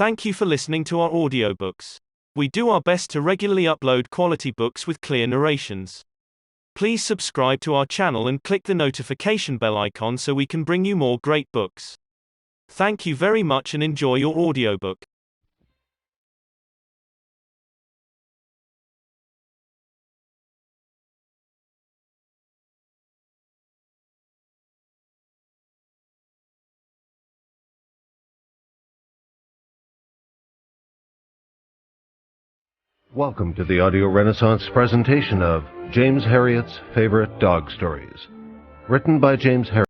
Thank you for listening to our audiobooks. We do our best to regularly upload quality books with clear narrations. Please subscribe to our channel and click the notification bell icon so we can bring you more great books. Thank you very much and enjoy your audiobook. Welcome to the Audio Renaissance presentation of James Herriot's Favorite Dog Stories. Written by James Herriot.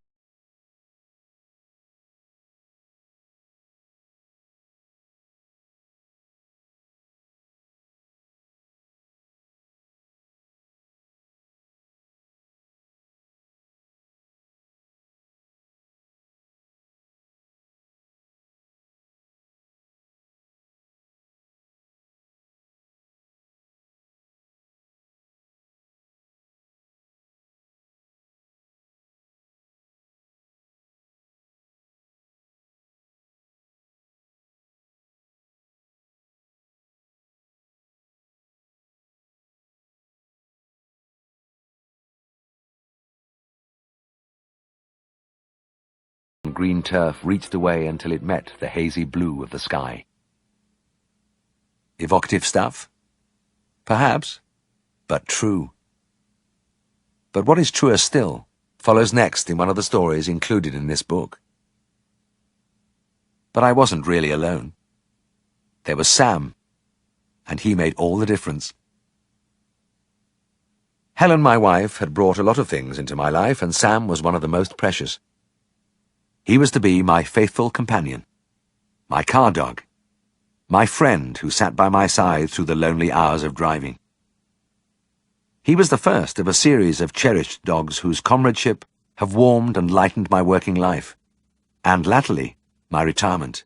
Green turf reached away until it met the hazy blue of the sky. Evocative stuff? Perhaps, but true. But what is truer still follows next in one of the stories included in this book. But I wasn't really alone. There was Sam, and he made all the difference. Helen, my wife, had brought a lot of things into my life, and Sam was one of the most precious. He was to be my faithful companion, my car dog, my friend who sat by my side through the lonely hours of driving. He was the first of a series of cherished dogs whose comradeship have warmed and lightened my working life, and latterly, my retirement.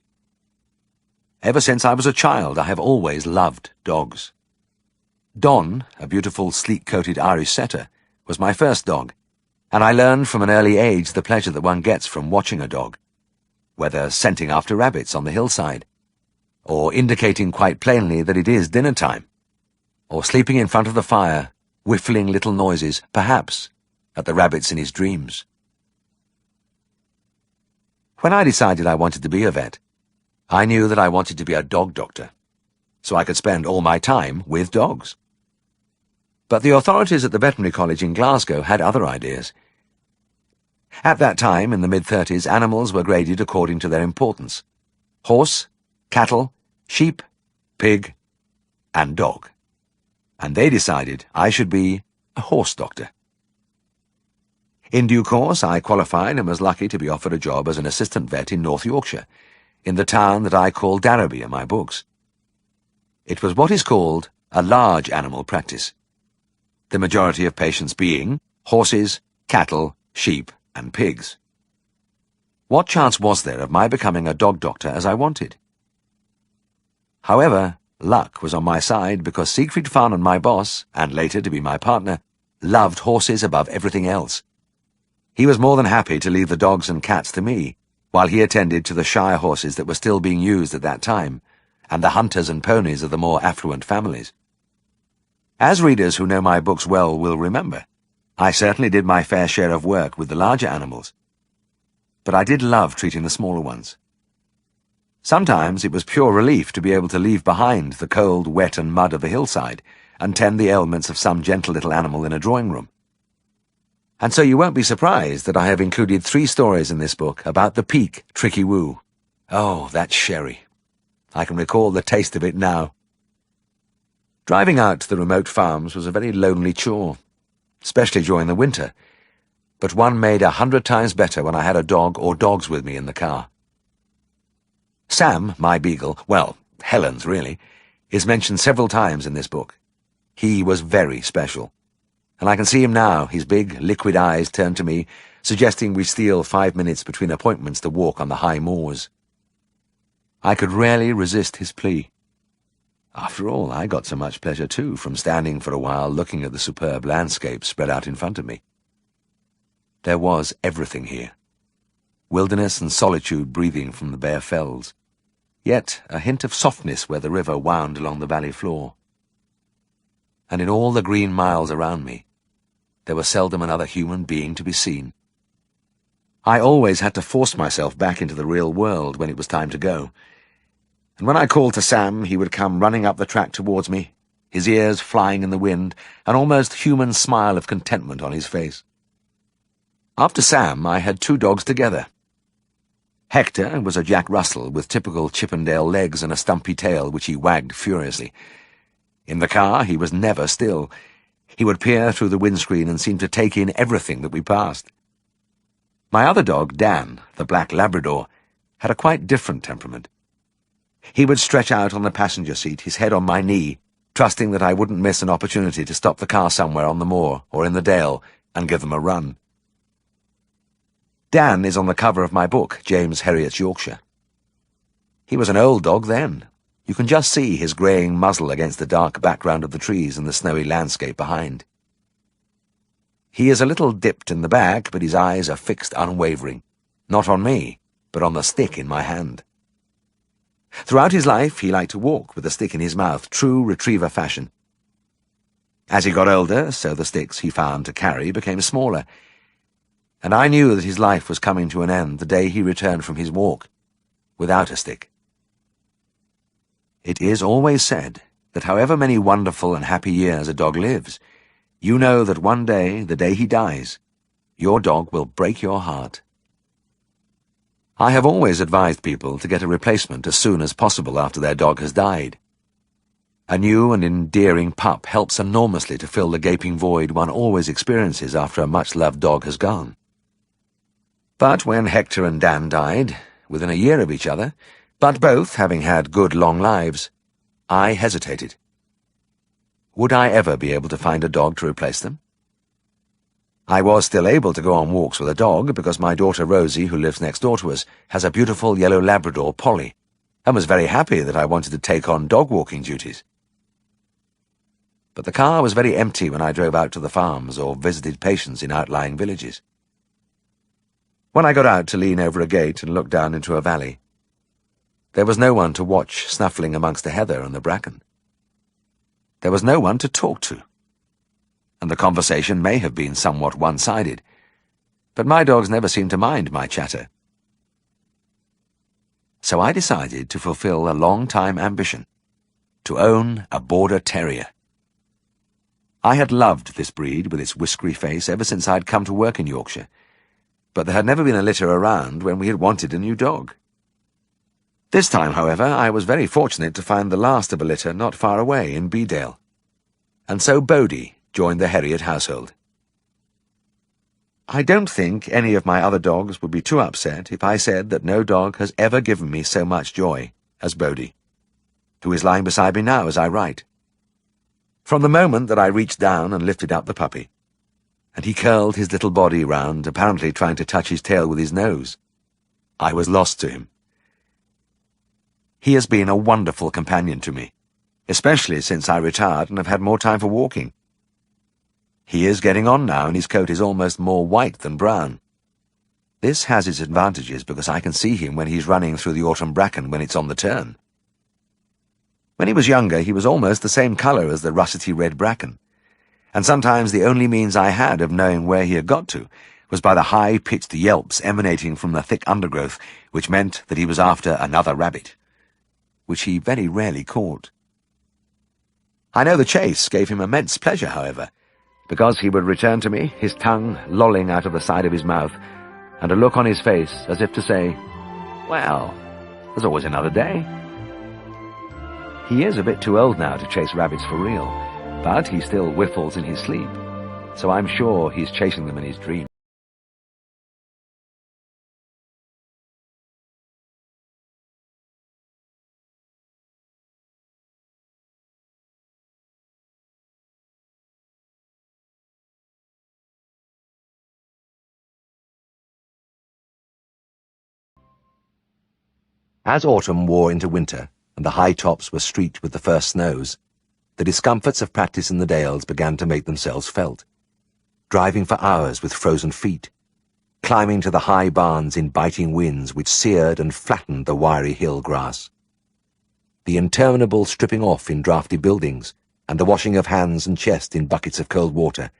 Ever since I was a child, I have always loved dogs. Don, a beautiful sleek-coated Irish setter, was my first dog, and I learned from an early age the pleasure that one gets from watching a dog, whether scenting after rabbits on the hillside, or indicating quite plainly that it is dinner time, or sleeping in front of the fire, whiffling little noises, perhaps, at the rabbits in his dreams. When I decided I wanted to be a vet, I knew that I wanted to be a dog doctor, so I could spend all my time with dogs. But the authorities at the veterinary college in Glasgow had other ideas. At that time, in the mid-30s, animals were graded according to their importance: horse, cattle, sheep, pig, and dog. And they decided I should be a horse doctor. In due course, I qualified and was lucky to be offered a job as an assistant vet in North Yorkshire, in the town that I call Darrowby in my books. It was what is called a large animal practice, the majority of patients being horses, cattle, sheep, and pigs. What chance was there of my becoming a dog doctor as I wanted? However, luck was on my side because Siegfried Farnon, my boss, and later to be my partner, loved horses above everything else. He was more than happy to leave the dogs and cats to me, while he attended to the shire horses that were still being used at that time, and the hunters and ponies of the more affluent families. As readers who know my books well will remember, I certainly did my fair share of work with the larger animals, but I did love treating the smaller ones. Sometimes it was pure relief to be able to leave behind the cold, wet and mud of the hillside and tend the ailments of some gentle little animal in a drawing room. And so you won't be surprised that I have included 3 stories in this book about the Peak Tricky Woo. Oh, that sherry. I can recall the taste of it now. Driving out to the remote farms was a very lonely chore, especially during the winter, but one made 100 times better when I had a dog or dogs with me in the car. Sam, my beagle, well, Helen's really, is mentioned several times in this book. He was very special, and I can see him now, his big, liquid eyes turned to me, suggesting we steal 5 minutes between appointments to walk on the high moors. I could rarely resist his plea. After all, I got so much pleasure too from standing for a while looking at the superb landscape spread out in front of me. There was everything here. Wilderness and solitude breathing from the bare fells. yet a hint of softness where the river wound along the valley floor. And in all the green miles around me, there was seldom another human being to be seen. I always had to force myself back into the real world when it was time to go. And when I called to Sam, he would come running up the track towards me, his ears flying in the wind, an almost human smile of contentment on his face. After Sam, I had 2 dogs together. Hector was a Jack Russell with typical Chippendale legs and a stumpy tail which he wagged furiously. In the car, he was never still. He would peer through the windscreen and seem to take in everything that we passed. My other dog, Dan, the black Labrador, had a quite different temperament. He would stretch out on the passenger seat, his head on my knee, trusting that I wouldn't miss an opportunity to stop the car somewhere on the moor or in the dale and give them a run. Dan is on the cover of my book, James Herriot's Yorkshire. He was an old dog then. You can just see his greying muzzle against the dark background of the trees and the snowy landscape behind. He is a little dipped in the back, but his eyes are fixed unwavering, not on me, but on the stick in my hand. Throughout his life, he liked to walk with the stick in his mouth, true retriever fashion. As he got older, so the sticks he found to carry became smaller, and I knew that his life was coming to an end the day he returned from his walk, without a stick. It is always said that however many wonderful and happy years a dog lives, you know that one day, the day he dies, your dog will break your heart. I have always advised people to get a replacement as soon as possible after their dog has died. A new and endearing pup helps enormously to fill the gaping void one always experiences after a much-loved dog has gone. But when Hector and Dan died, within a year of each other, but both having had good long lives, I hesitated. Would I ever be able to find a dog to replace them? I was still able to go on walks with a dog because my daughter Rosie, who lives next door to us, has a beautiful yellow Labrador, Polly, and was very happy that I wanted to take on dog-walking duties. But the car was very empty when I drove out to the farms or visited patients in outlying villages. When I got out to lean over a gate and look down into a valley, there was no one to watch snuffling amongst the heather and the bracken. There was no one to talk to, and the conversation may have been somewhat one-sided, but my dogs never seemed to mind my chatter. So I decided to fulfill a long-time ambition, to own a border terrier. I had loved this breed with its whiskery face ever since I'd come to work in Yorkshire, but there had never been a litter around when we had wanted a new dog. This time, however, I was very fortunate to find the last of a litter not far away in Bedale, and so Bodie joined the Herriot household. I don't think any of my other dogs would be too upset if I said that no dog has ever given me so much joy as Bodie, who is lying beside me now as I write. From the moment that I reached down and lifted up the puppy, and he curled his little body round, apparently trying to touch his tail with his nose, I was lost to him. He has been a wonderful companion to me, especially since I retired and have had more time for walking. He is getting on now, and his coat is almost more white than brown. This has its advantages because I can see him when he's running through the autumn bracken when it's on the turn. When he was younger, he was almost the same colour as the russety red bracken, and sometimes the only means I had of knowing where he had got to was by the high-pitched yelps emanating from the thick undergrowth, which meant that he was after another rabbit, which he very rarely caught. I know the chase gave him immense pleasure, however, because he would return to me, his tongue lolling out of the side of his mouth, and a look on his face as if to say, "Well, there's always another day." He is a bit too old now to chase rabbits for real, but he still whiffles in his sleep, so I'm sure he's chasing them in his dreams. As autumn wore into winter, and the high tops were streaked with the first snows, the discomforts of practice in the dales began to make themselves felt. Driving for hours with frozen feet, climbing to the high barns in biting winds which seared and flattened the wiry hill grass, the interminable stripping off in drafty buildings, and the washing of hands and chest in buckets of cold water,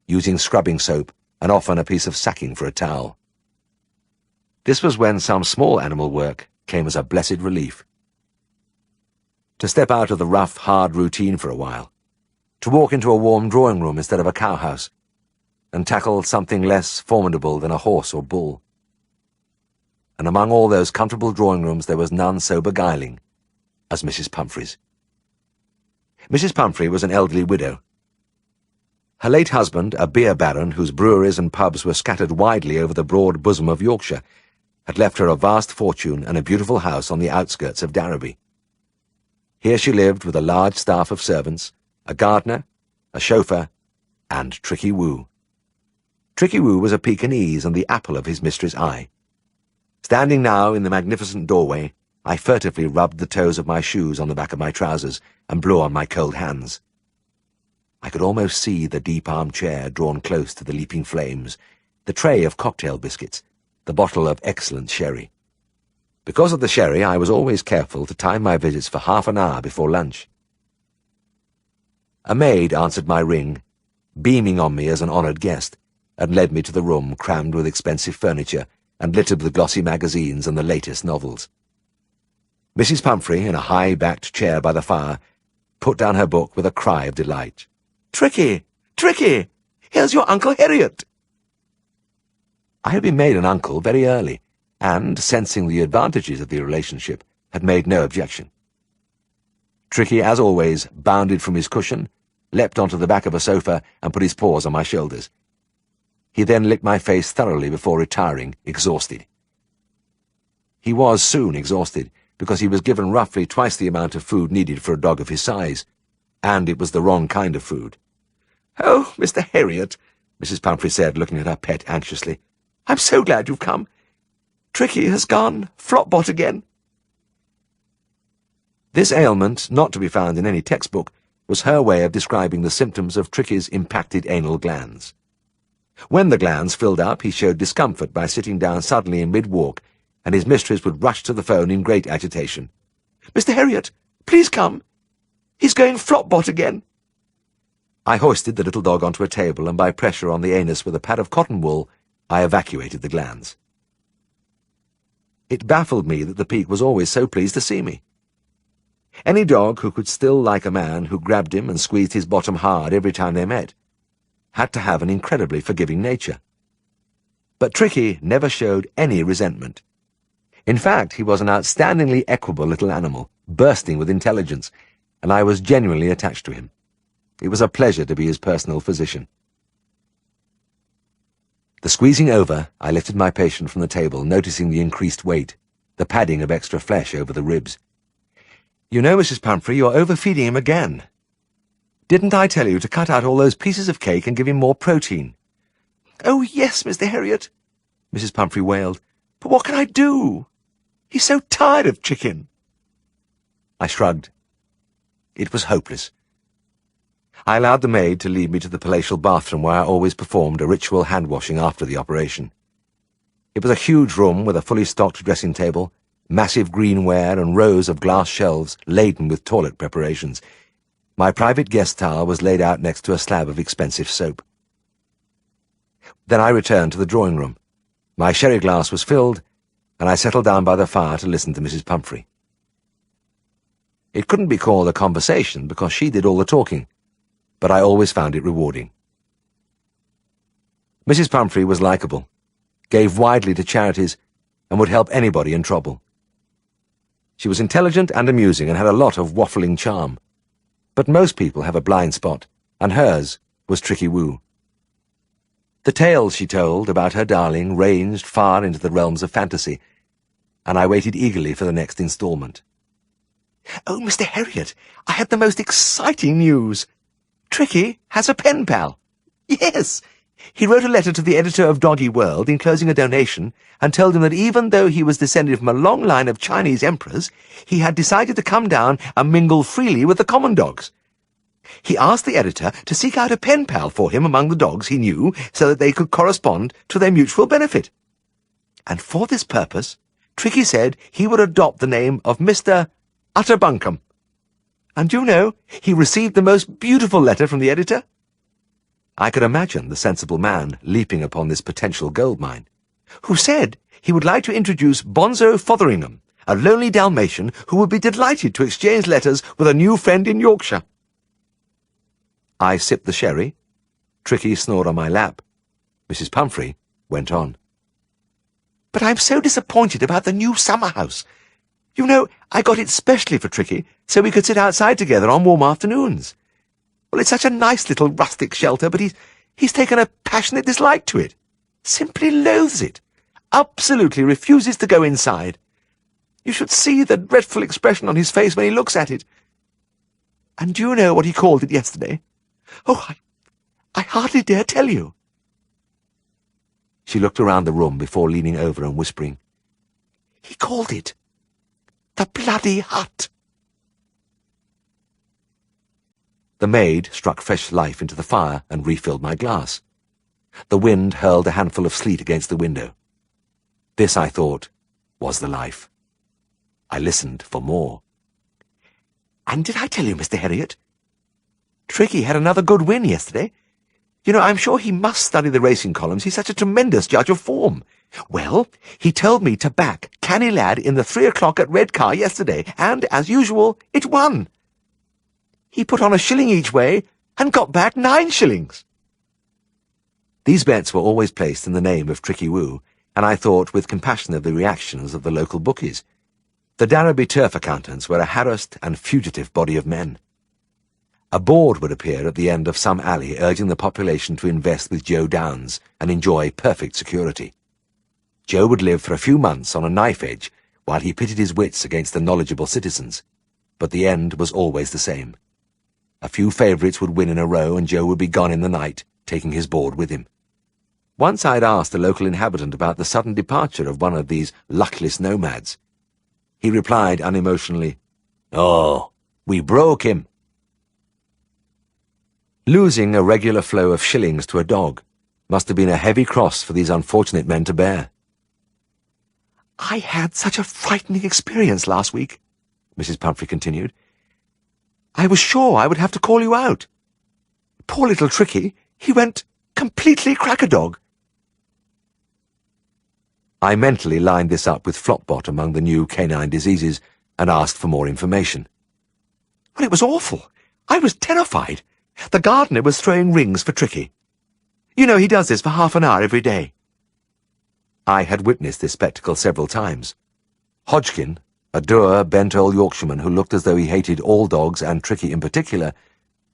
using scrubbing soap and often a piece of sacking for a towel. This was when some small animal work came as a blessed relief. To step out of the rough, hard routine for a while, to walk into a warm drawing room instead of a cowhouse, and tackle something less formidable than a horse or bull. And among all those comfortable drawing rooms there was none so beguiling as Mrs. Pumphrey's. Mrs. Pumphrey was an elderly widow. Her late husband, a beer baron whose breweries and pubs were scattered widely over the broad bosom of Yorkshire, had left her a vast fortune and a beautiful house on the outskirts of Darrowby. Here she lived with a large staff of servants, a gardener, a chauffeur, and Tricky Woo. Tricky Woo was a Pekingese and the apple of his mistress' eye. Standing now in the magnificent doorway, I furtively rubbed the toes of my shoes on the back of my trousers and blew on my cold hands. I could almost see the deep armchair drawn close to the leaping flames, the tray of cocktail biscuits, the bottle of excellent sherry. Because of the sherry, I was always careful to time my visits for half an hour before lunch. A maid answered my ring, beaming on me as an honoured guest, and led me to the room crammed with expensive furniture and littered with glossy magazines and the latest novels. Mrs. Pumphrey, in a high-backed chair by the fire, put down her book with a cry of delight. "Tricky! Tricky! Here's your Uncle Herriot!" I had been made an uncle very early, and, sensing the advantages of the relationship, had made no objection. Tricky, as always, bounded from his cushion, leapt onto the back of a sofa, and put his paws on my shoulders. He then licked my face thoroughly before retiring, exhausted. He was soon exhausted, because he was given roughly twice the amount of food needed for a dog of his size, and it was the wrong kind of food. "Oh, Mr. Herriot," Mrs. Pumphrey said, looking at her pet anxiously, "I'm so glad you've come. Tricky has gone flop-bot again." This ailment, not to be found in any textbook, was her way of describing the symptoms of Tricky's impacted anal glands. When the glands filled up, he showed discomfort by sitting down suddenly in mid-walk, and his mistress would rush to the phone in great agitation. "Mr. Herriot, please come. He's going flop-bot again." I hoisted the little dog onto a table, and by pressure on the anus with a pad of cotton wool, I evacuated the glands. It baffled me that the Peak was always so pleased to see me. Any dog who could still like a man who grabbed him and squeezed his bottom hard every time they met had to have an incredibly forgiving nature. But Tricky never showed any resentment. In fact, he was an outstandingly equable little animal, bursting with intelligence, and I was genuinely attached to him. It was a pleasure to be his personal physician. The squeezing over, I lifted my patient from the table, noticing the increased weight, the padding of extra flesh over the ribs. "You know, Mrs. Pumphrey, you're overfeeding him again. Didn't I tell you to cut out all those pieces of cake and give him more protein?" "Oh, yes, Mr. Herriot," Mrs. Pumphrey wailed. "But what can I do? He's so tired of chicken." I shrugged. It was hopeless. I allowed the maid to lead me to the palatial bathroom where I always performed a ritual hand-washing after the operation. It was a huge room with a fully stocked dressing table, massive greenware and rows of glass shelves laden with toilet preparations. My private guest towel was laid out next to a slab of expensive soap. Then I returned to the drawing room. My sherry glass was filled, and I settled down by the fire to listen to Mrs. Pumphrey. It couldn't be called a conversation because she did all the talking, but I always found it rewarding. Mrs. Pumphrey was likeable, gave widely to charities, and would help anybody in trouble. She was intelligent and amusing and had a lot of waffling charm. But most people have a blind spot, and hers was Tricky Woo. The tales she told about her darling ranged far into the realms of fantasy, and I waited eagerly for the next installment. "Oh, Mr. Herriot, I had the most exciting news. Tricky has a pen pal. Yes! He wrote a letter to the editor of Doggy World enclosing a donation and told him that even though he was descended from a long line of Chinese emperors, he had decided to come down and mingle freely with the common dogs. He asked the editor to seek out a pen pal for him among the dogs he knew so that they could correspond to their mutual benefit. And for this purpose, Tricky said he would adopt the name of Mr. utter bunkum. And you know, he received the most beautiful letter from the editor. I could imagine the sensible man leaping upon this potential gold mine, who said he would like to introduce Bonzo Fotheringham, a lonely Dalmatian who would be delighted to exchange letters with a new friend in Yorkshire. I sipped the sherry. Tricky snored on my lap. Mrs. Pumphrey went on. But I'm so disappointed about the new summer house. You know, I got it specially for Tricky, so we could sit outside together on warm afternoons. Well, it's such a nice little rustic shelter, but he's taken a passionate dislike to it. Simply loathes it. Absolutely refuses to go inside. You should see the dreadful expression on his face when he looks at it. And do you know what he called it yesterday? Oh, I hardly dare tell you. She looked around the room before leaning over and whispering, He called it the bloody hut. The maid struck fresh life into the fire and refilled my glass. The wind hurled a handful of sleet against the window. This, I thought, was the life. I listened for more. And did I tell you, Mr. Herriot? Tricky had another good win yesterday. You know, I'm sure he must study the racing columns. He's such a tremendous judge of form. Well, he told me to back Canny Lad in the 3 o'clock at Redcar yesterday, and, as usual, it won. He put on a shilling each way and got back 9 shillings. These bets were always placed in the name of Tricky Woo, and I thought with compassion of the reactions of the local bookies. The Darrowby turf accountants were a harassed and fugitive body of men. A board would appear at the end of some alley urging the population to invest with Joe Downs and enjoy perfect security. Joe would live for a few months on a knife edge while he pitted his wits against the knowledgeable citizens, but the end was always the same. A few favourites would win in a row and Joe would be gone in the night, taking his board with him. Once I'd asked a local inhabitant about the sudden departure of one of these luckless nomads. He replied unemotionally, "Oh, we broke him." Losing a regular flow of shillings to a dog must have been a heavy cross for these unfortunate men to bear. "I had such a frightening experience last week," Mrs. Pumphrey continued. "I was sure I would have to call you out. Poor little Tricky, he went completely crack-a-dog." I mentally lined this up with Flopbot among the new canine diseases and asked for more information. Well, it was awful. I was terrified. The gardener was throwing rings for Tricky. You know, he does this for half an hour every day. I had witnessed this spectacle several times. Hodgkin, a dour, bent old Yorkshireman who looked as though he hated all dogs and Tricky in particular,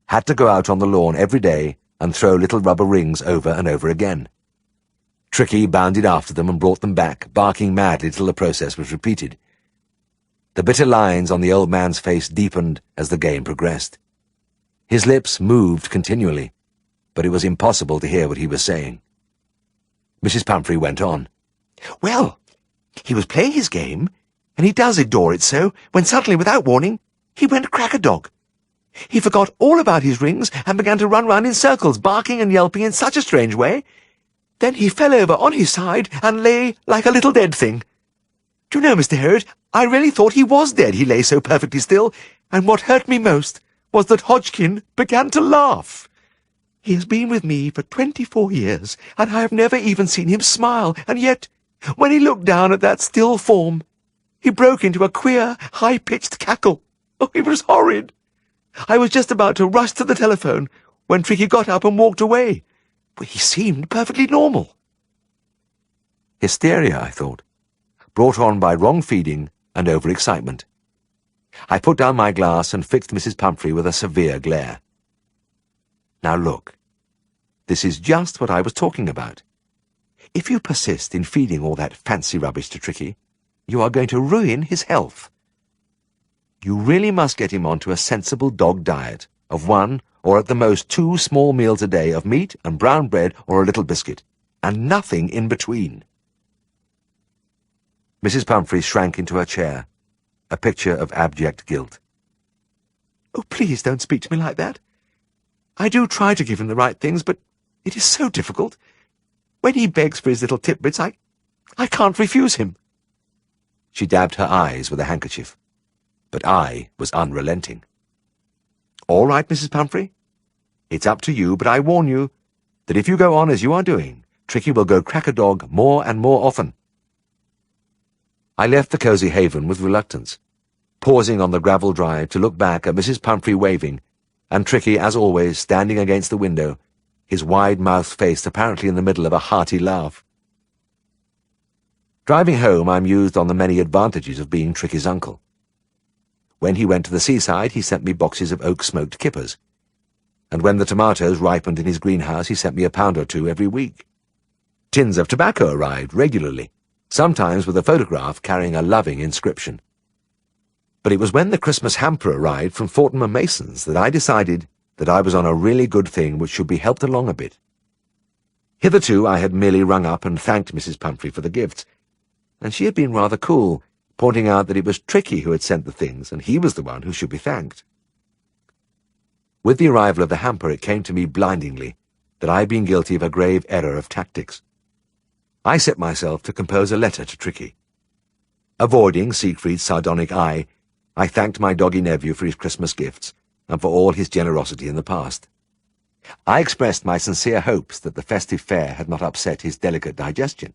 had to go out on the lawn every day and throw little rubber rings over and over again. Tricky bounded after them and brought them back, barking madly till the process was repeated. The bitter lines on the old man's face deepened as the game progressed. His lips moved continually, but it was impossible to hear what he was saying. Mrs. Pumphrey went on. "Well, he was playing his game, and he does adore it so, when suddenly, without warning, he went crack-a-dog. He forgot all about his rings and began to run round in circles, barking and yelping in such a strange way. Then he fell over on his side and lay like a little dead thing. Do you know, Mr. Herriot, I really thought he was dead, he lay so perfectly still, and what hurt me most was that Hodgkin began to laugh. He has been with me for 24 years, and I have never even seen him smile, and yet, when he looked down at that still form, he broke into a queer, high-pitched cackle. Oh, it was horrid. I was just about to rush to the telephone when Tricky got up and walked away, but he seemed perfectly normal." Hysteria, I thought, brought on by wrong feeding and overexcitement. I put down my glass and fixed Mrs. Pumphrey with a severe glare. "Now look, this is just what I was talking about. If you persist in feeding all that fancy rubbish to Tricky, you are going to ruin his health. You really must get him onto a sensible dog diet of 1 or at the most 2 small meals a day of meat and brown bread or a little biscuit, and nothing in between." Mrs. Pumphrey shrank into her chair, a picture of abject guilt. "Oh, please don't speak to me like that. I do try to give him the right things, but it is so difficult. When he begs for his little titbits, I can't refuse him." She dabbed her eyes with a handkerchief. but I was unrelenting. "All right, Mrs. Pumphrey. It's up to you, but I warn you that if you go on as you are doing, Tricky will go crack a dog more and more often." I left the cosy haven with reluctance, pausing on the gravel drive to look back at Mrs. Pumphrey waving, and Tricky, as always, standing against the window, his wide-mouthed face apparently in the middle of a hearty laugh. Driving home, I mused on the many advantages of being Tricky's uncle. When he went to the seaside, he sent me boxes of oak-smoked kippers, and when the tomatoes ripened in his greenhouse, he sent me a pound or two every week. Tins of tobacco arrived regularly, sometimes with a photograph carrying a loving inscription. But it was when the Christmas hamper arrived from Fortnum & Mason's that I decided that I was on a really good thing which should be helped along a bit. Hitherto I had merely rung up and thanked Mrs. Pumphrey for the gifts, and she had been rather cool, pointing out that it was Tricky who had sent the things, and he was the one who should be thanked. With the arrival of the hamper, it came to me blindingly that I had been guilty of a grave error of tactics. I set myself to compose a letter to Tricky. Avoiding Siegfried's sardonic eye, I thanked my doggy nephew for his Christmas gifts and for all his generosity in the past. I expressed my sincere hopes that the festive fare had not upset his delicate digestion,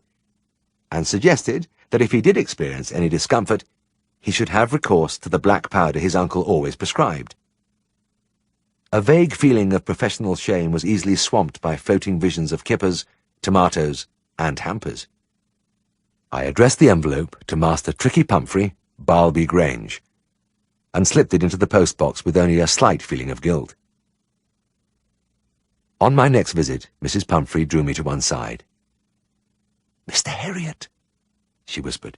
and suggested that if he did experience any discomfort, he should have recourse to the black powder his uncle always prescribed. A vague feeling of professional shame was easily swamped by floating visions of kippers, tomatoes, and hampers. I addressed the envelope to Master Tricky Pumphrey, Barlby Grange, and slipped it into the postbox with only a slight feeling of guilt. On my next visit, Mrs. Pumphrey drew me to one side. "Mr. Herriot," she whispered,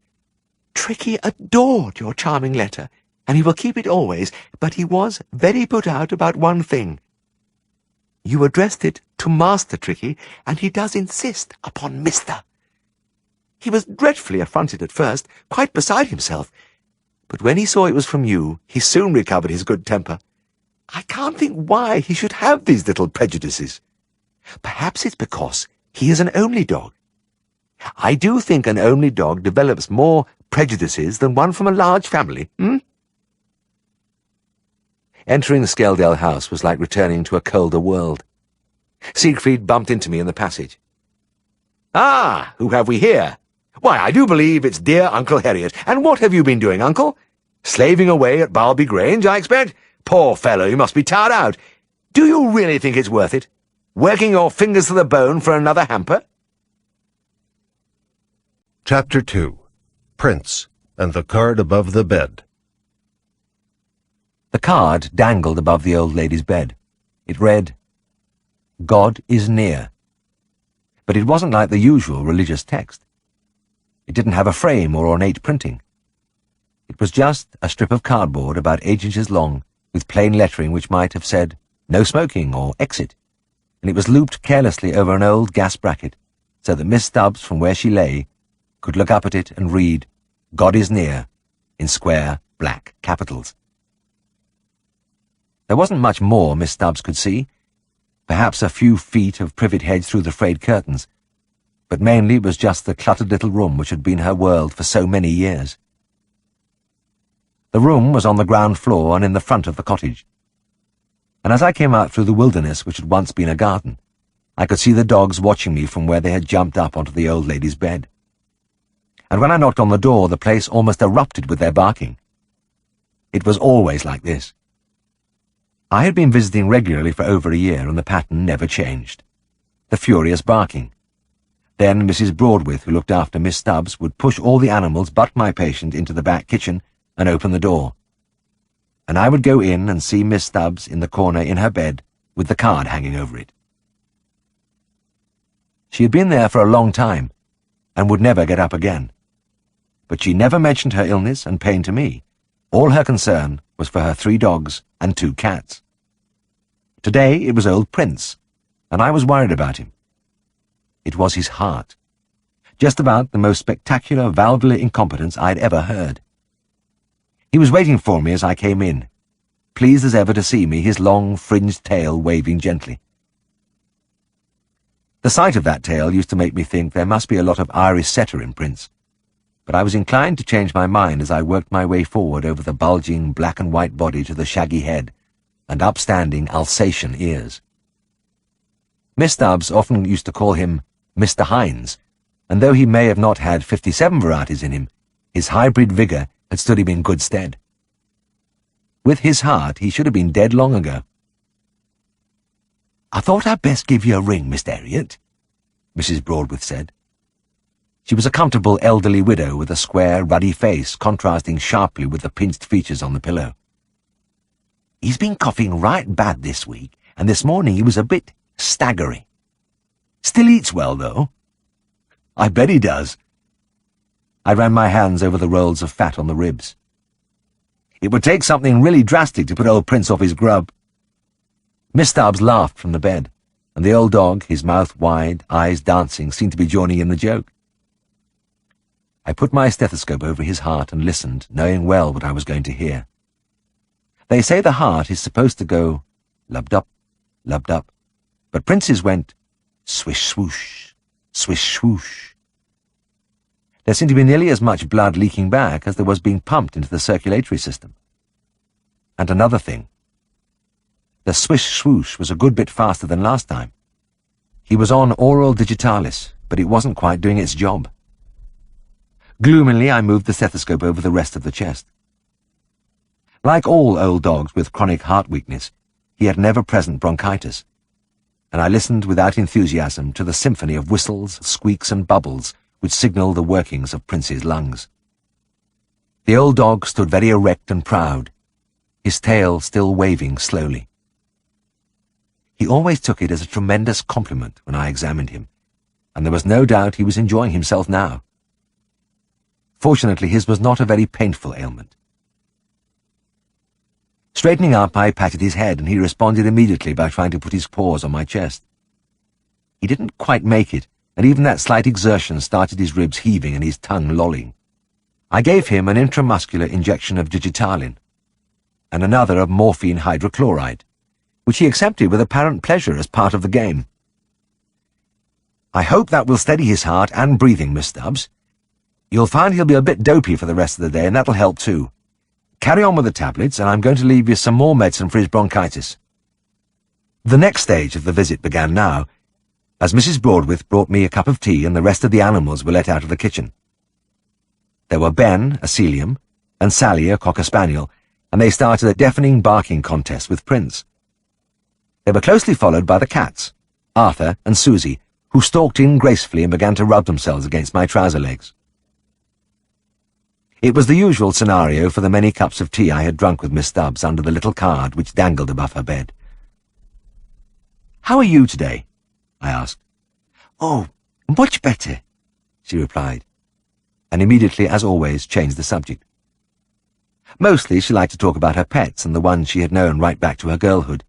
"Tricky adored your charming letter, and he will keep it always, but he was very put out about one thing. You addressed it to Master Tricky, and he does insist upon Mr. He was dreadfully affronted at first, quite beside himself, but when he saw it was from you, he soon recovered his good temper. I can't think why he should have these little prejudices. Perhaps it's because he is an only dog. I do think an only dog develops more prejudices than one from a large family, Entering the Skeldale house was like returning to a colder world. Siegfried bumped into me in the passage. "Ah, who have we here? Why, I do believe it's dear Uncle Herriot. And what have you been doing, Uncle? Slaving away at Barlby Grange, I expect? Poor fellow, you must be tired out. Do you really think it's worth it? Working your fingers to the bone for another hamper?" Chapter 2. Prince and the Card Above the Bed. The card dangled above the old lady's bed. It read, "God is near." But it wasn't like the usual religious text. It didn't have a frame or ornate printing. It was just a strip of cardboard about 8 inches long, with plain lettering which might have said, "No smoking" or "Exit," and it was looped carelessly over an old gas bracket, so that Miss Stubbs, from where she lay, could look up at it and read, "God is near," in square, black capitals. There wasn't much more Miss Stubbs could see, perhaps a few feet of privet hedge through the frayed curtains, but mainly it was just the cluttered little room which had been her world for so many years. The room was on the ground floor and in the front of the cottage, and as I came out through the wilderness which had once been a garden, I could see the dogs watching me from where they had jumped up onto the old lady's bed. And when I knocked on the door, the place almost erupted with their barking. It was always like this. I had been visiting regularly for over a year, and the pattern never changed. The furious barking. Then Mrs. Broadwith, who looked after Miss Stubbs, would push all the animals but my patient into the back kitchen and open the door. And I would go in and see Miss Stubbs in the corner in her bed, with the card hanging over it. She had been there for a long time, and would never get up again. But she never mentioned her illness and pain to me. All her concern was for her 3 dogs and 2 cats. Today it was old Prince, and I was worried about him. It was his heart. Just about the most spectacular valvular incompetence I'd ever heard. He was waiting for me as I came in, pleased as ever to see me, his long fringed tail waving gently. The sight of that tail used to make me think there must be a lot of Irish setter in Prince, but I was inclined to change my mind as I worked my way forward over the bulging black and white body to the shaggy head and upstanding Alsatian ears. Miss Stubbs often used to call him Mr. Hines, and though he may have not had 57 varieties in him, his hybrid vigour had stood him in good stead. With his heart, he should have been dead long ago. "I thought I'd best give you a ring, Mr. Herriot," Mrs. Broadwith said. She was a comfortable elderly widow with a square, ruddy face contrasting sharply with the pinched features on the pillow. "He's been coughing right bad this week, and this morning he was a bit staggery. Still eats well, though." "I bet he does." I ran my hands over the rolls of fat on the ribs. "It would take something really drastic to put old Prince off his grub." Miss Stubbs laughed from the bed, and the old dog, his mouth wide, eyes dancing, seemed to be joining in the joke. I put my stethoscope over his heart and listened, knowing well what I was going to hear. They say the heart is supposed to go lub-dub, lub-dub, but Prince's went swish-swoosh, swish-swoosh. There seemed to be nearly as much blood leaking back as there was being pumped into the circulatory system. And another thing. The swish-swoosh was a good bit faster than last time. He was on oral digitalis, but it wasn't quite doing its job. Gloomily, I moved the stethoscope over the rest of the chest. Like all old dogs with chronic heart weakness, he had never-present bronchitis, and I listened without enthusiasm to the symphony of whistles, squeaks, and bubbles which signalled the workings of Prince's lungs. The old dog stood very erect and proud, his tail still waving slowly. He always took it as a tremendous compliment when I examined him, and there was no doubt he was enjoying himself now. Fortunately, his was not a very painful ailment. Straightening up, I patted his head, and he responded immediately by trying to put his paws on my chest. He didn't quite make it, and even that slight exertion started his ribs heaving and his tongue lolling. I gave him an intramuscular injection of digitalin, and another of morphine hydrochloride, which he accepted with apparent pleasure as part of the game. "I hope that will steady his heart and breathing, Miss Stubbs. You'll find he'll be a bit dopey for the rest of the day, and that'll help too. Carry on with the tablets, and I'm going to leave you some more medicine for his bronchitis." The next stage of the visit began now, as Mrs. Broadwith brought me a cup of tea and the rest of the animals were let out of the kitchen. There were Ben, a Sealyham, and Sally, a Cocker Spaniel, and they started a deafening barking contest with Prince. They were closely followed by the cats, Arthur and Susie, who stalked in gracefully and began to rub themselves against my trouser legs. It was the usual scenario for the many cups of tea I had drunk with Miss Stubbs under the little card which dangled above her bed. "How are you today?" I asked. "Oh, much better," she replied, and immediately, as always, changed the subject. Mostly she liked to talk about her pets and the ones she had known right back to her girlhood.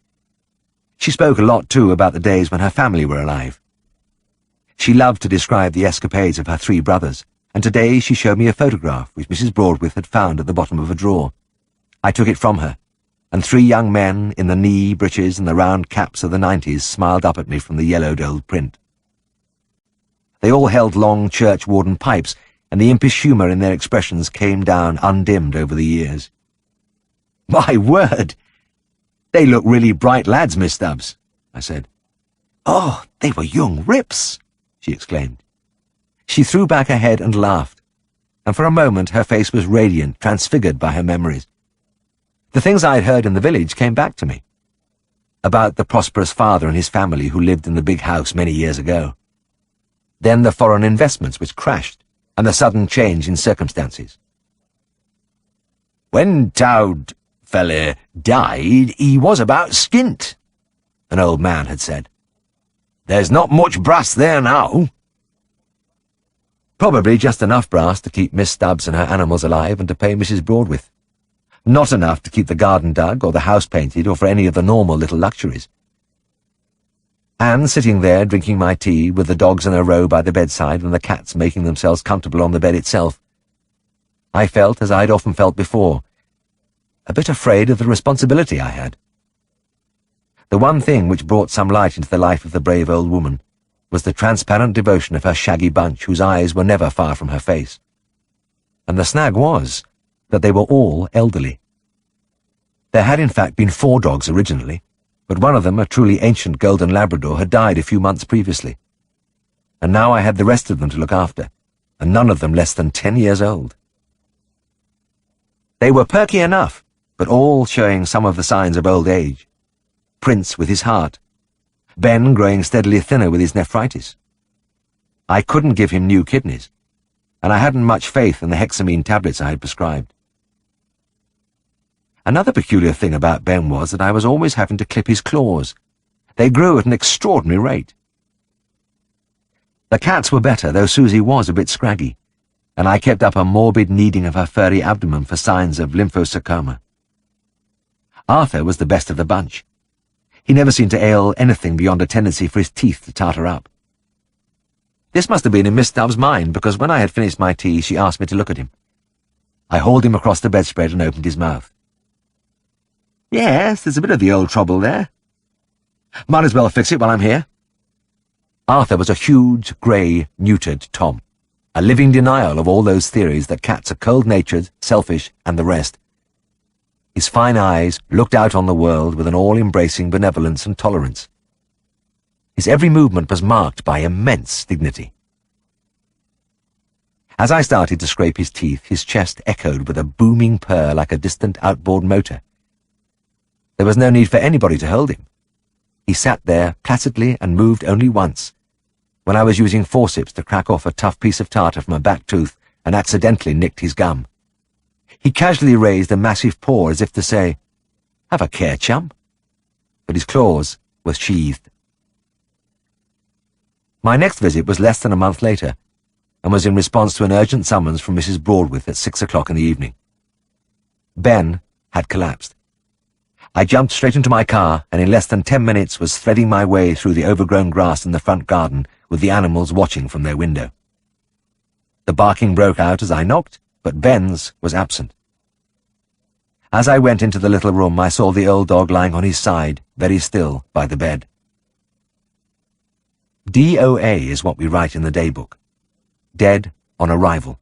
She spoke a lot, too, about the days when her family were alive. She loved to describe the escapades of her 3 brothers, and today she showed me a photograph which Mrs. Broadwith had found at the bottom of a drawer. I took it from her, and 3 young men in the knee breeches and the round caps of the 90s smiled up at me from the yellowed old print. They all held long churchwarden pipes, and the impish humour in their expressions came down undimmed over the years. "My word! They look really bright lads, Miss Stubbs," I said. "Oh, they were young rips," she exclaimed. She threw back her head and laughed, and for a moment her face was radiant, transfigured by her memories. The things I had heard in the village came back to me. About the prosperous father and his family who lived in the big house many years ago. Then the foreign investments which crashed, and the sudden change in circumstances. "When t'owd fella died, he was about skint," an old man had said. "There's not much brass there now." Probably just enough brass to keep Miss Stubbs and her animals alive and to pay Mrs. Broadwith. Not enough to keep the garden dug or the house painted or for any of the normal little luxuries. And sitting there drinking my tea with the dogs in a row by the bedside and the cats making themselves comfortable on the bed itself, I felt as I'd often felt before, a bit afraid of the responsibility I had. The one thing which brought some light into the life of the brave old woman was the transparent devotion of her shaggy bunch whose eyes were never far from her face. and the snag was that they were all elderly. There had in fact been 4 dogs originally, but one of them, a truly ancient golden Labrador, had died a few months previously. And now I had the rest of them to look after, and none of them less than 10 years old. They were perky enough, but all showing some of the signs of old age. Prince with his heart, Ben growing steadily thinner with his nephritis. I couldn't give him new kidneys, and I hadn't much faith in the hexamine tablets I had prescribed. Another peculiar thing about Ben was that I was always having to clip his claws. They grew at an extraordinary rate. The cats were better, though Susie was a bit scraggy, and I kept up a morbid kneading of her furry abdomen for signs of lymphosarcoma. Arthur was the best of the bunch. He never seemed to ail anything beyond a tendency for his teeth to tartar up. This must have been in Miss Stubbs' mind, because when I had finished my tea, she asked me to look at him. I hauled him across the bedspread and opened his mouth. "Yes, there's a bit of the old trouble there. Might as well fix it while I'm here." Arthur was a huge, grey, neutered Tom, a living denial of all those theories that cats are cold-natured, selfish, and the rest. His fine eyes looked out on the world with an all-embracing benevolence and tolerance. His every movement was marked by immense dignity. As I started to scrape his teeth, his chest echoed with a booming purr like a distant outboard motor. There was no need for anybody to hold him. He sat there placidly and moved only once, when I was using forceps to crack off a tough piece of tartar from a back tooth and accidentally nicked his gum. He casually raised a massive paw as if to say, "Have a care, chum," but his claws were sheathed. My next visit was less than a month later, and was in response to an urgent summons from Mrs. Broadwith at 6 o'clock in the evening. Ben had collapsed. I jumped straight into my car, and in less than 10 minutes was threading my way through the overgrown grass in the front garden, with the animals watching from their window. The barking broke out as I knocked, but Ben's was absent. As I went into the little room, I saw the old dog lying on his side, very still, by the bed. DOA is what we write in the daybook. Dead on arrival.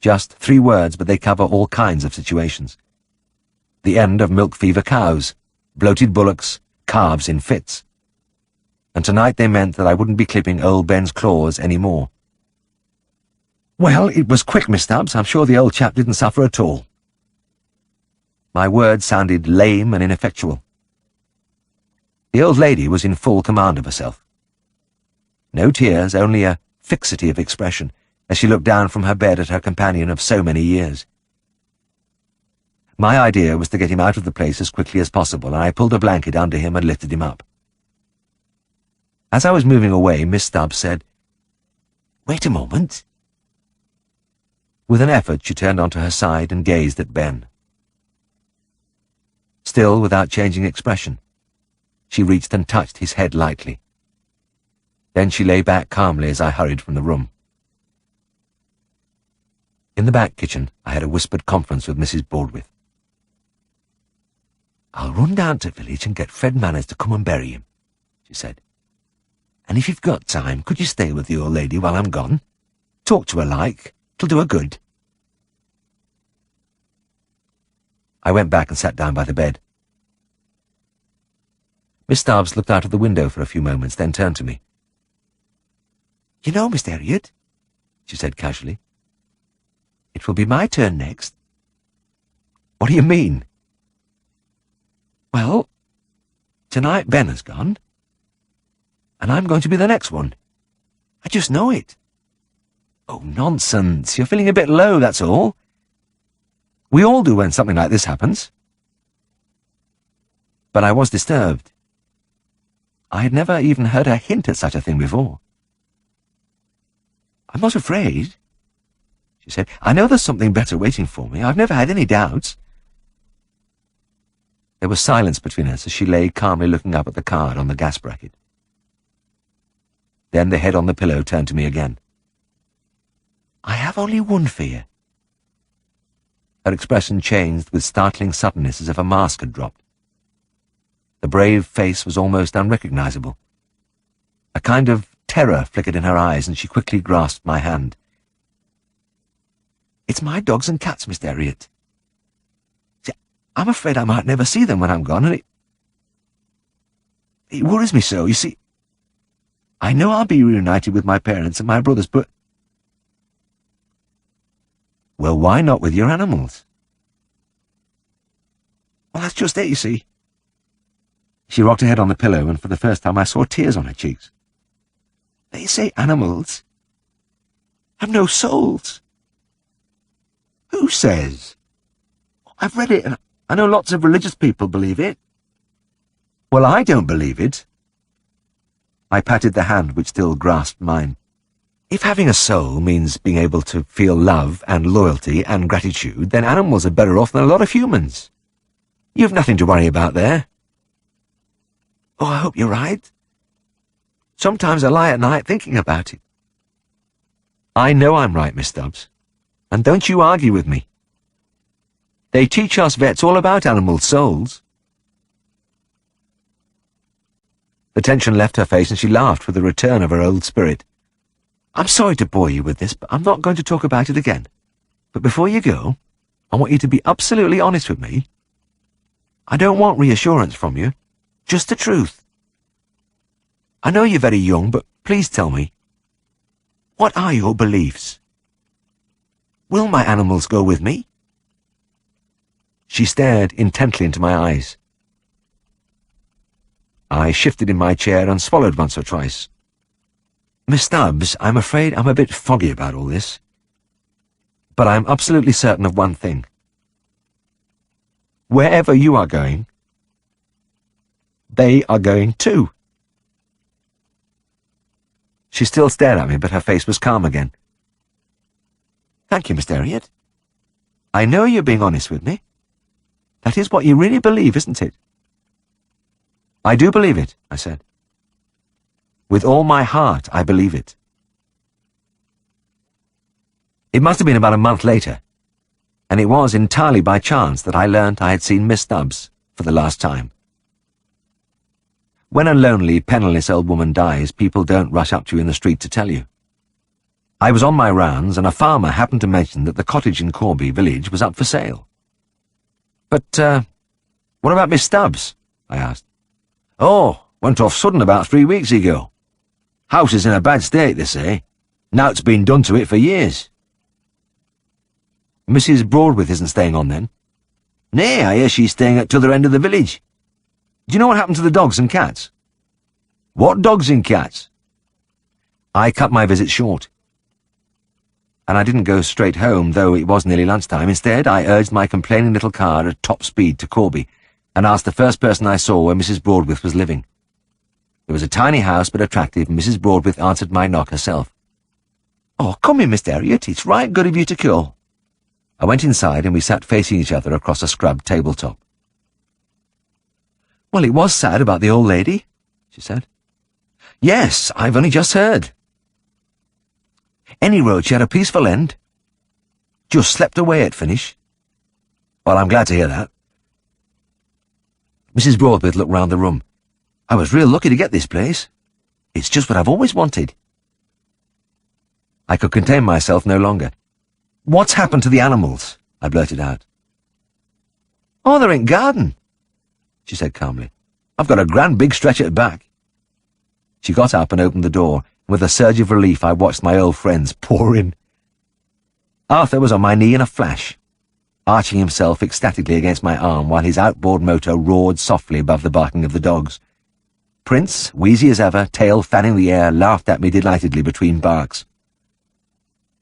Just 3 words, but they cover all kinds of situations. The end of milk fever cows, bloated bullocks, calves in fits. And tonight they meant that I wouldn't be clipping old Ben's claws any more. "Well, it was quick, Miss Stubbs. I'm sure the old chap didn't suffer at all." My words sounded lame and ineffectual. The old lady was in full command of herself. No tears, only a fixity of expression, as she looked down from her bed at her companion of so many years. My idea was to get him out of the place as quickly as possible, and I pulled a blanket under him and lifted him up. As I was moving away, Miss Stubbs said, "Wait a moment." With an effort, she turned onto her side and gazed at Ben. Still without changing expression, she reached and touched his head lightly. Then she lay back calmly as I hurried from the room. In the back kitchen, I had a whispered conference with Mrs. Broadwith. "I'll run down to the village and get Fred Manners to come and bury him," she said. "And if you've got time, could you stay with the old lady while I'm gone? Talk to her like. It'll do her good." I went back and sat down by the bed. Miss Stubbs looked out of the window for a few moments, then turned to me. "You know, Mr. Herriot," she said casually, "it will be my turn next." "What do you mean?" "Well, tonight Ben has gone, and I'm going to be the next one. I just know it." "Oh, nonsense. You're feeling a bit low, that's all. We all do when something like this happens." But I was disturbed. I had never even heard her hint at such a thing before. "I'm not afraid," she said. "I know there's something better waiting for me. I've never had any doubts." There was silence between us as she lay calmly looking up at the card on the gas bracket. Then the head on the pillow turned to me again. "I have only one fear." Her expression changed with startling suddenness as if a mask had dropped. The brave face was almost unrecognizable. A kind of terror flickered in her eyes, and she quickly grasped my hand. It's my dogs and cats, Mr. Herriot. See, I'm afraid I might never see them when I'm gone, and it worries me so. You see, I know I'll be reunited with my parents and my brothers, but... Well, why not with your animals? Well, that's just it, you see. She rocked her head on the pillow, and for the first time I saw tears on her cheeks. They say animals have no souls. Who says? I've read it, and I know lots of religious people believe it. Well, I don't believe it. I patted the hand which still grasped mine. If having a soul means being able to feel love and loyalty and gratitude, then animals are better off than a lot of humans. You've nothing to worry about there. Oh, I hope you're right. Sometimes I lie at night thinking about it. I know I'm right, Miss Stubbs, and don't you argue with me. They teach us vets all about animal souls. The tension left her face and she laughed with a return of her old spirit. I'm sorry to bore you with this, but I'm not going to talk about it again. But before you go, I want you to be absolutely honest with me. I don't want reassurance from you, just the truth. I know you're very young, but please tell me, what are your beliefs? Will my animals go with me? She stared intently into my eyes. I shifted in my chair and swallowed once or twice. Miss Stubbs, I'm afraid I'm a bit foggy about all this. But I'm absolutely certain of one thing. Wherever you are going, they are going too. She still stared at me, but her face was calm again. Thank you, Mr. Herriot. I know you're being honest with me. That is what you really believe, isn't it? I do believe it, I said. With all my heart, I believe it. It must have been about a month later, and it was entirely by chance that I learnt I had seen Miss Stubbs for the last time. When a lonely, penniless old woman dies, people don't rush up to you in the street to tell you. I was on my rounds, and a farmer happened to mention that the cottage in Corby village was up for sale. But, what about Miss Stubbs? I asked. Oh, went off sudden about 3 weeks ago. House is in a bad state, they say. Nout's been done to it for years. Mrs. Broadwith isn't staying on, then? Nay, I hear she's staying at t'other end of the village. Do you know what happened to the dogs and cats? What dogs and cats? I cut my visit short. And I didn't go straight home, though it was nearly lunchtime. Instead, I urged my complaining little car at top speed to Corby, and asked the first person I saw where Mrs. Broadwith was living. It was a tiny house, but attractive, and Mrs. Broadwith answered my knock herself. Oh, come in, Mr. Herriot. It's right good of you to call. I went inside, and we sat facing each other across a scrubbed tabletop. Well, it was sad about the old lady, she said. Yes, I've only just heard. Any road, she had a peaceful end. Just slept away at finish. Well, I'm glad to hear that. Mrs. Broadwith looked round the room. I was real lucky to get this place. It's just what I've always wanted. I could contain myself no longer. What's happened to the animals? I blurted out. Oh, they're in garden, she said calmly. I've got a grand big stretch at the back. She got up and opened the door. With a surge of relief, I watched my old friends pour in. Arthur was on my knee in a flash, arching himself ecstatically against my arm while his outboard motor roared softly above the barking of the dogs. Prince, wheezy as ever, tail fanning the air, laughed at me delightedly between barks.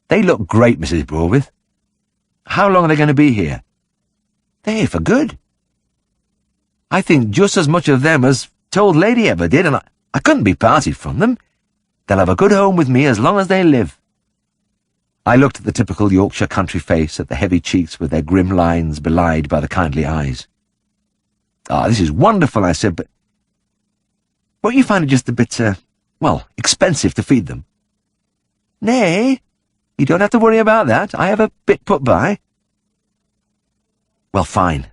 They look great, Mrs. Broadwith. How long are they going to be here? They're here for good. I think just as much of them as t'old lady ever did, and I couldn't be parted from them. They'll have a good home with me as long as they live. I looked at the typical Yorkshire country face, at the heavy cheeks with their grim lines belied by the kindly eyes. Ah, this is wonderful, I said, but won't you find it just a bit, expensive to feed them? Nay, you don't have to worry about that. I have a bit put by. Well, fine.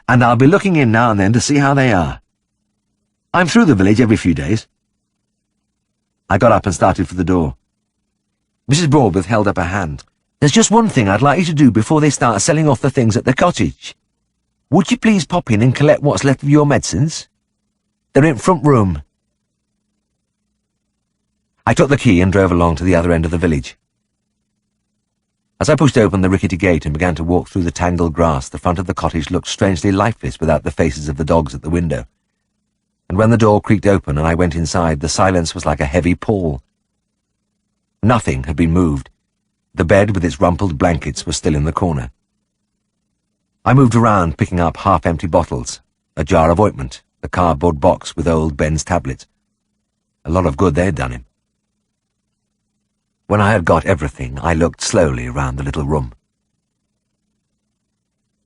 And I'll be looking in now and then to see how they are. I'm through the village every few days. I got up and started for the door. Mrs. Broadwith held up a hand. There's just one thing I'd like you to do before they start selling off the things at the cottage. Would you please pop in and collect what's left of your medicines? They're in front room." I took the key and drove along to the other end of the village. As I pushed open the rickety gate and began to walk through the tangled grass, the front of the cottage looked strangely lifeless without the faces of the dogs at the window. And when the door creaked open and I went inside, the silence was like a heavy pall. Nothing had been moved. The bed with its rumpled blankets was still in the corner. I moved around, picking up half-empty bottles, a jar of ointment, a cardboard box with old Ben's tablets. A lot of good they'd done him. When I had got everything, I looked slowly around the little room.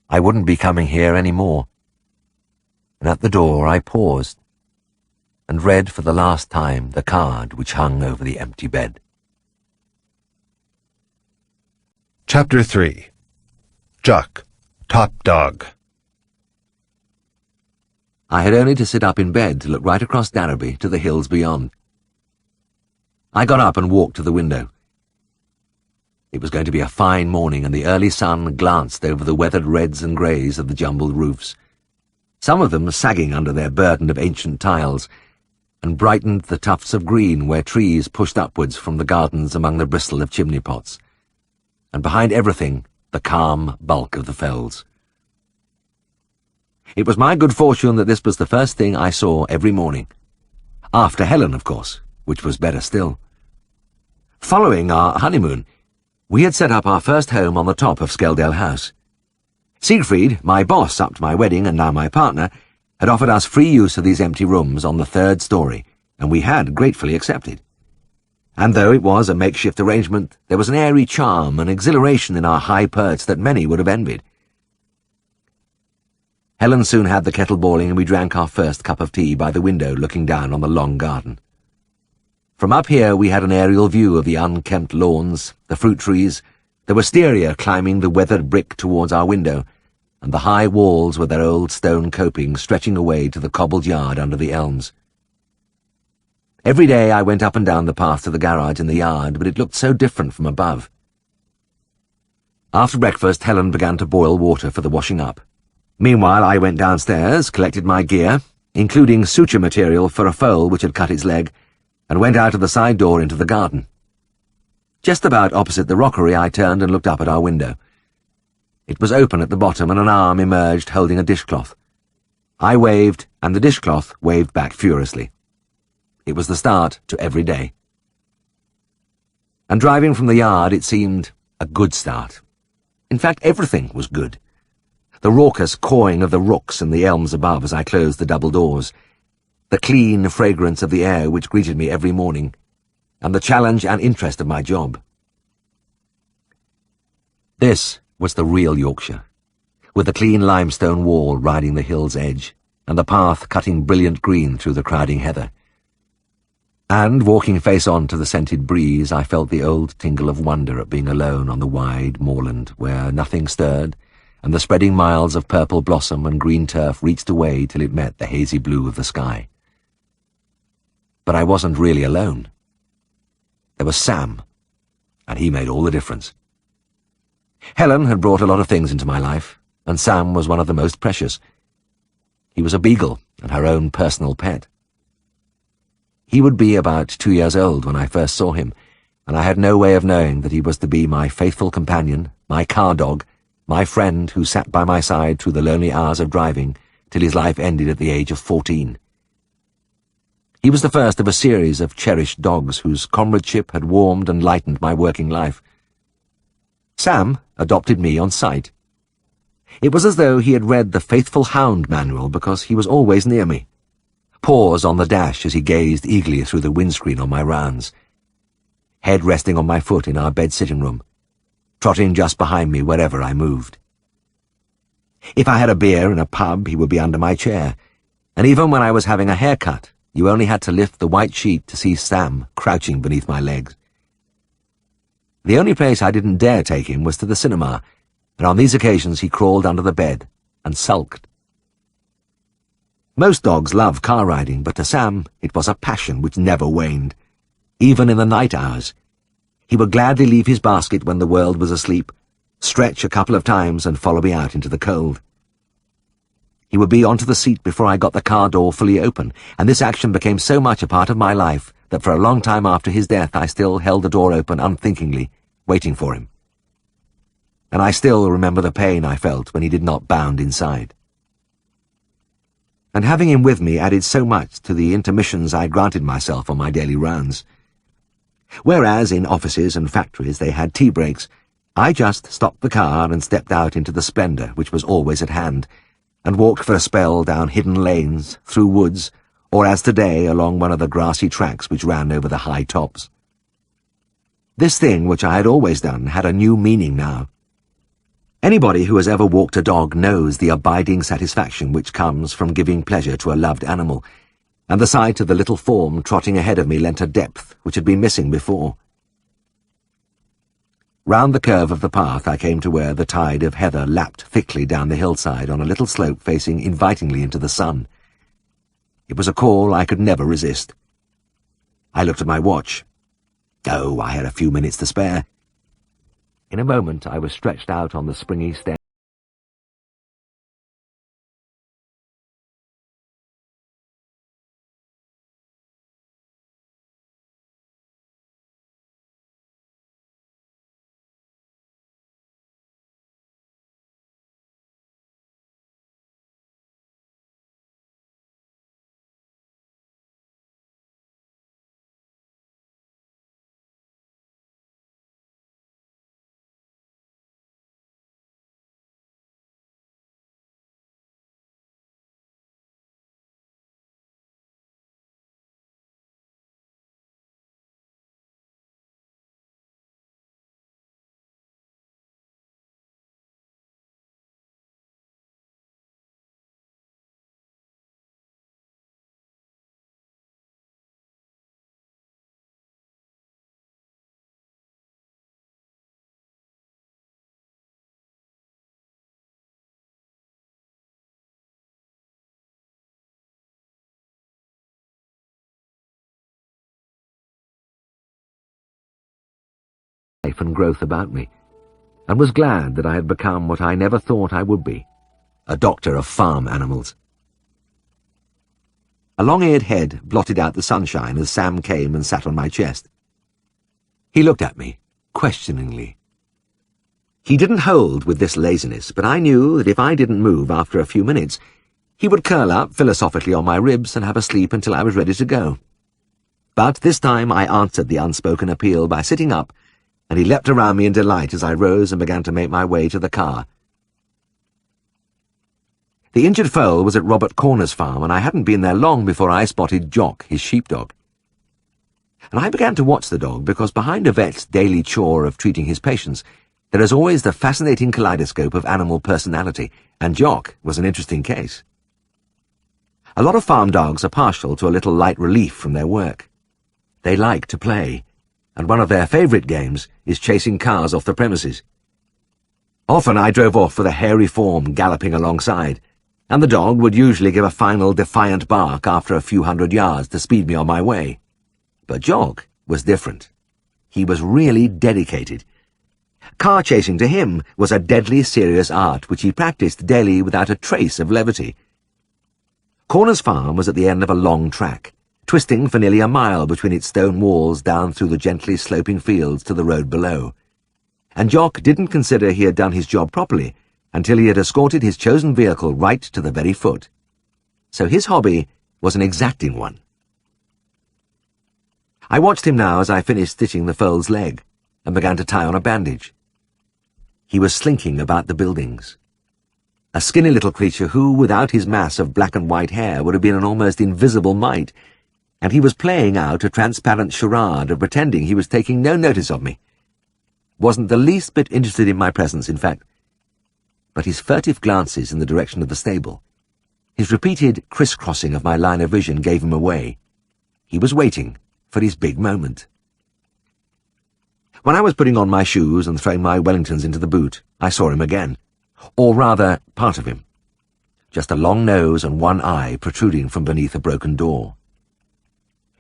I wouldn't be coming here any more, and at the door I paused and read for the last time the card which hung over the empty bed. Chapter 3. Jock, Top Dog. I had only to sit up in bed to look right across Darrowby to the hills beyond. I got up and walked to the window. It was going to be a fine morning, and the early sun glanced over the weathered reds and greys of the jumbled roofs, some of them sagging under their burden of ancient tiles, and brightened the tufts of green where trees pushed upwards from the gardens among the bristle of chimney pots, and behind everything the calm bulk of the fells. It was my good fortune that this was the first thing I saw every morning. After Helen, of course, which was better still. Following our honeymoon, we had set up our first home on the top of Skeldale House. Siegfried, my boss up to my wedding and now my partner, had offered us free use of these empty rooms on the 3rd story, and we had gratefully accepted. And though it was a makeshift arrangement, there was an airy charm and exhilaration in our high perch that many would have envied. Helen soon had the kettle boiling, and we drank our first cup of tea by the window looking down on the long garden. From up here we had an aerial view of the unkempt lawns, the fruit trees, the wisteria climbing the weathered brick towards our window, and the high walls with their old stone coping stretching away to the cobbled yard under the elms. Every day I went up and down the path to the garage in the yard, but it looked so different from above. After breakfast, Helen began to boil water for the washing up. Meanwhile, I went downstairs, collected my gear, including suture material for a foal which had cut its leg, and went out of the side door into the garden. Just about opposite the rockery, I turned and looked up at our window. It was open at the bottom, and an arm emerged holding a dishcloth. I waved, and the dishcloth waved back furiously. It was the start to every day. And driving from the yard, it seemed a good start. In fact, everything was good. The raucous cawing of the rooks in the elms above as I closed the double doors, the clean fragrance of the air which greeted me every morning, and the challenge and interest of my job. This was the real Yorkshire, with the clean limestone wall riding the hill's edge, and the path cutting brilliant green through the crowding heather. And, walking face on to the scented breeze, I felt the old tingle of wonder at being alone on the wide moorland where nothing stirred, and the spreading miles of purple blossom and green turf reached away till it met the hazy blue of the sky. But I wasn't really alone. There was Sam, and he made all the difference. Helen had brought a lot of things into my life, and Sam was one of the most precious. He was a beagle and her own personal pet. He would be about 2 years old when I first saw him, and I had no way of knowing that he was to be my faithful companion, my car dog, my friend who sat by my side through the lonely hours of driving till his life ended at the age of 14. He was the first of a series of cherished dogs whose comradeship had warmed and lightened my working life. Sam adopted me on sight. It was as though he had read the Faithful Hound manual, because he was always near me, paws on the dash as he gazed eagerly through the windscreen on my rounds, head resting on my foot in our bed-sitting room, trotting just behind me wherever I moved. If I had a beer in a pub, he would be under my chair, and even when I was having a haircut, you only had to lift the white sheet to see Sam crouching beneath my legs. The only place I didn't dare take him was to the cinema, and on these occasions he crawled under the bed and sulked. Most dogs love car riding, but to Sam it was a passion which never waned, even in the night hours. He would gladly leave his basket when the world was asleep, stretch a couple of times and follow me out into the cold. He would be onto the seat before I got the car door fully open, and this action became so much a part of my life that for a long time after his death I still held the door open unthinkingly, waiting for him. And I still remember the pain I felt when he did not bound inside. And having him with me added so much to the intermissions I granted myself on my daily rounds. Whereas in offices and factories they had tea breaks, I just stopped the car and stepped out into the splendour which was always at hand, and walked for a spell down hidden lanes, through woods, or as today along one of the grassy tracks which ran over the high tops. This thing which I had always done had a new meaning now. Anybody who has ever walked a dog knows the abiding satisfaction which comes from giving pleasure to a loved animal, and the sight of the little form trotting ahead of me lent a depth which had been missing before. Round the curve of the path I came to where the tide of heather lapped thickly down the hillside on a little slope facing invitingly into the sun. It was a call I could never resist. I looked at my watch. Oh, I had a few minutes to spare. In a moment I was stretched out on the springy stem. Life and growth about me, and was glad that I had become what I never thought I would be, a doctor of farm animals. A long-eared head blotted out the sunshine as Sam came and sat on my chest. He looked at me, questioningly. He didn't hold with this laziness, but I knew that if I didn't move after a few minutes, he would curl up philosophically on my ribs and have a sleep until I was ready to go. But this time I answered the unspoken appeal by sitting up, and he leapt around me in delight as I rose and began to make my way to the car. The injured foal was at Robert Corner's farm, and I hadn't been there long before I spotted Jock, his sheepdog. And I began to watch the dog because behind a vet's daily chore of treating his patients, there is always the fascinating kaleidoscope of animal personality, and Jock was an interesting case. A lot of farm dogs are partial to a little light relief from their work. They like to play, and one of their favourite games is chasing cars off the premises. Often I drove off with a hairy form galloping alongside, and the dog would usually give a final defiant bark after a few 100 yards to speed me on my way. But Jock was different. He was really dedicated. Car chasing to him was a deadly serious art which he practised daily without a trace of levity. Corner's farm was at the end of a long track, twisting for nearly a mile between its stone walls down through the gently sloping fields to the road below. And Jock didn't consider he had done his job properly until he had escorted his chosen vehicle right to the very foot. So his hobby was an exacting one. I watched him now as I finished stitching the foal's leg and began to tie on a bandage. He was slinking about the buildings. A skinny little creature who, without his mass of black and white hair, would have been an almost invisible mite, and he was playing out a transparent charade of pretending he was taking no notice of me. Wasn't the least bit interested in my presence, in fact. But his furtive glances in the direction of the stable, his repeated crisscrossing of my line of vision gave him away. He was waiting for his big moment. When I was putting on my shoes and throwing my Wellingtons into the boot, I saw him again. Or rather, part of him. Just a long nose and one eye protruding from beneath a broken door.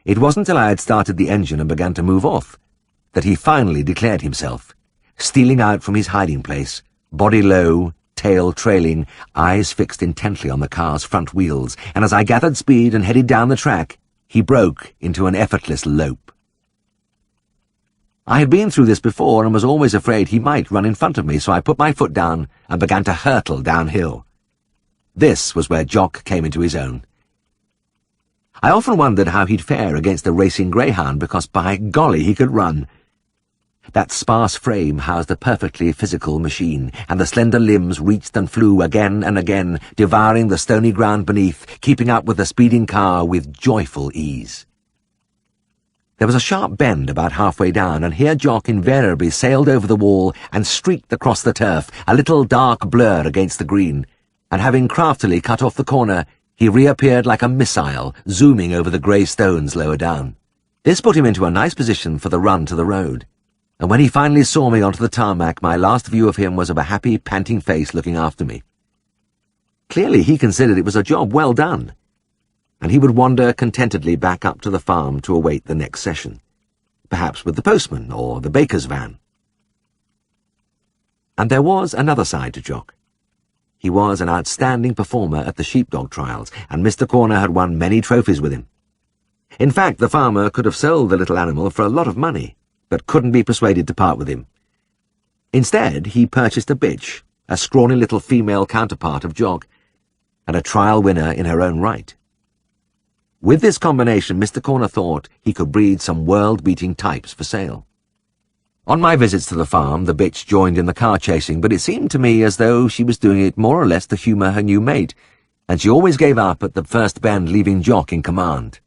It wasn't till I had started the engine and began to move off that he finally declared himself, stealing out from his hiding place, body low, tail trailing, eyes fixed intently on the car's front wheels, and as I gathered speed and headed down the track, he broke into an effortless lope. I had been through this before and was always afraid he might run in front of me, so I put my foot down and began to hurtle downhill. This was where Jock came into his own. I often wondered how he'd fare against a racing greyhound, because by golly he could run. That sparse frame housed a perfectly physical machine, and the slender limbs reached and flew again and again, devouring the stony ground beneath, keeping up with the speeding car with joyful ease. There was a sharp bend about halfway down, and here Jock invariably sailed over the wall and streaked across the turf, a little dark blur against the green, and having craftily cut off the corner, he reappeared like a missile, zooming over the grey stones lower down. This put him into a nice position for the run to the road, and when he finally saw me onto the tarmac, my last view of him was of a happy, panting face looking after me. Clearly he considered it was a job well done, and he would wander contentedly back up to the farm to await the next session, perhaps with the postman or the baker's van. And there was another side to Jock. He was an outstanding performer at the sheepdog trials, and Mr. Corner had won many trophies with him. In fact, the farmer could have sold the little animal for a lot of money, but couldn't be persuaded to part with him. Instead, he purchased a bitch, a scrawny little female counterpart of Jock, and a trial winner in her own right. With this combination, Mr. Corner thought he could breed some world-beating types for sale. On my visits to the farm, the bitch joined in the car chasing, but it seemed to me as though she was doing it more or less to humour her new mate, and she always gave up at the first bend, leaving Jock in command.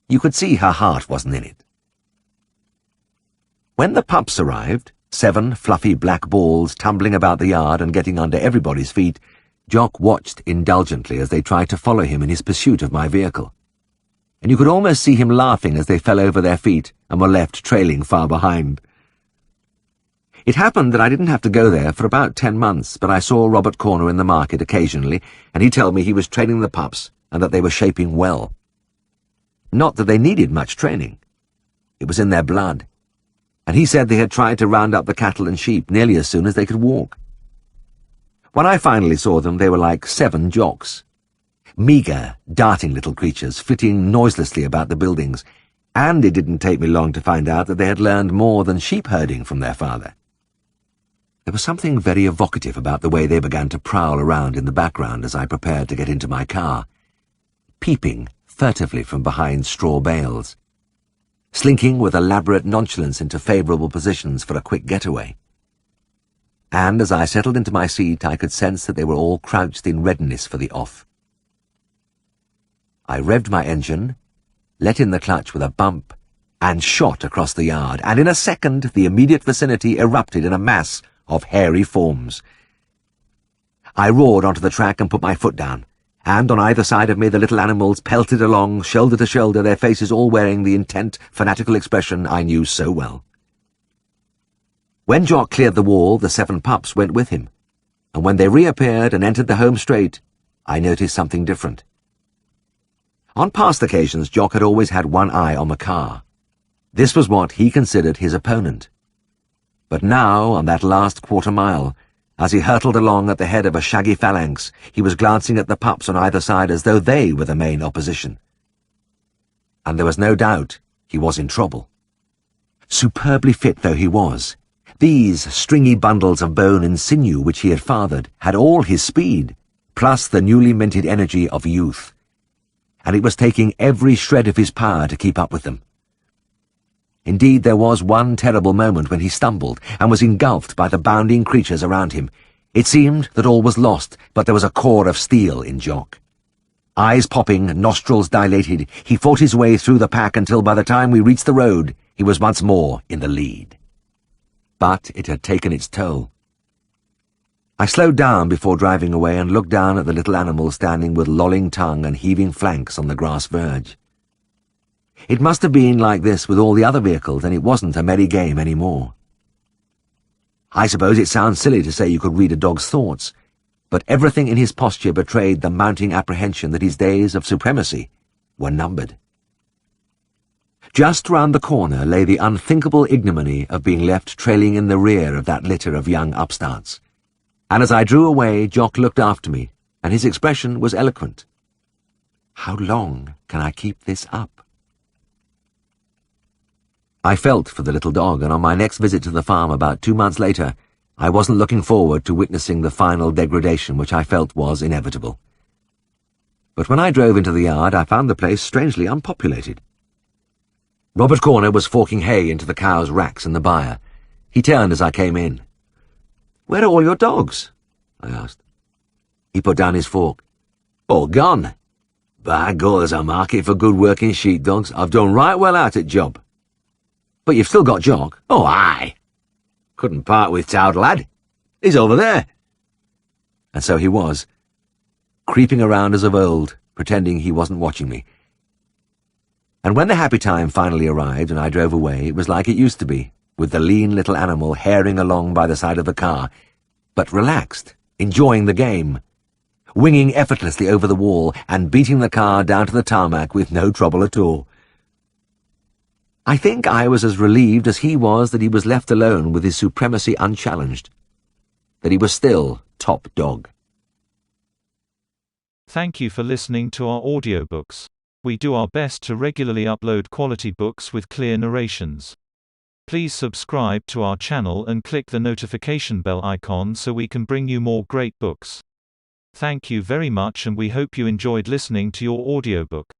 You could see her heart wasn't in it. When the pups arrived, 7 fluffy black balls tumbling about the yard and getting under everybody's feet, Jock watched indulgently as they tried to follow him in his pursuit of my vehicle, and you could almost see him laughing as they fell over their feet and were left trailing far behind. It happened that I didn't have to go there for about 10 months, but I saw Robert Corner in the market occasionally, and he told me he was training the pups and that they were shaping well. Not that they needed much training. It was in their blood, and he said they had tried to round up the cattle and sheep nearly as soon as they could walk. When I finally saw them, they were like 7 Jocks. Meagre, darting little creatures, flitting noiselessly about the buildings, and it didn't take me long to find out that they had learned more than sheep herding from their father. There was something very evocative about the way they began to prowl around in the background as I prepared to get into my car, peeping furtively from behind straw bales, slinking with elaborate nonchalance into favourable positions for a quick getaway. And as I settled into my seat, I could sense that they were all crouched in readiness for the off. I revved my engine, let in the clutch with a bump, and shot across the yard, and in a second the immediate vicinity erupted in a mass of hairy forms. I roared onto the track and put my foot down, and on either side of me the little animals pelted along, shoulder to shoulder, their faces all wearing the intent, fanatical expression I knew so well. When Jock cleared the wall, the 7 pups went with him, and when they reappeared and entered the home straight, I noticed something different. On past occasions, Jock had always had one eye on the car. This was what he considered his opponent. But now, on that last quarter-mile, as he hurtled along at the head of a shaggy phalanx, he was glancing at the pups on either side as though they were the main opposition. And there was no doubt he was in trouble. Superbly fit though he was, these stringy bundles of bone and sinew which he had fathered had all his speed, plus the newly minted energy of youth, and it was taking every shred of his power to keep up with them. Indeed, there was one terrible moment when he stumbled and was engulfed by the bounding creatures around him. It seemed that all was lost, but there was a core of steel in Jock. Eyes popping, nostrils dilated, he fought his way through the pack until by the time we reached the road, he was once more in the lead. But it had taken its toll. I slowed down before driving away and looked down at the little animal standing with lolling tongue and heaving flanks on the grass verge. It must have been like this with all the other vehicles, and it wasn't a merry game any more. I suppose it sounds silly to say you could read a dog's thoughts, but everything in his posture betrayed the mounting apprehension that his days of supremacy were numbered. Just round the corner lay the unthinkable ignominy of being left trailing in the rear of that litter of young upstarts. And as I drew away, Jock looked after me, and his expression was eloquent. How long can I keep this up? I felt for the little dog, and on my next visit to the farm about 2 months later, I wasn't looking forward to witnessing the final degradation which I felt was inevitable. But when I drove into the yard, I found the place strangely unpopulated. Robert Corner was forking hay into the cows' racks in the byre. He turned as I came in. "Where are all your dogs?" I asked. He put down his fork. "All gone. By God, there's a market for good working sheepdogs. I've done right well out at job." "But you've still got Jock." "Oh, aye. Couldn't part with t'owd lad. He's over there." And so he was, creeping around as of old, pretending he wasn't watching me. And when the happy time finally arrived and I drove away, it was like it used to be, with the lean little animal herring along by the side of the car, but relaxed, enjoying the game, winging effortlessly over the wall and beating the car down to the tarmac with no trouble at all. I think I was as relieved as he was that he was left alone with his supremacy unchallenged, that he was still top dog. Thank you for listening to our audiobooks. We do our best to regularly upload quality books with clear narrations. Please subscribe to our channel and click the notification bell icon so we can bring you more great books. Thank you very much, and we hope you enjoyed listening to your audiobook.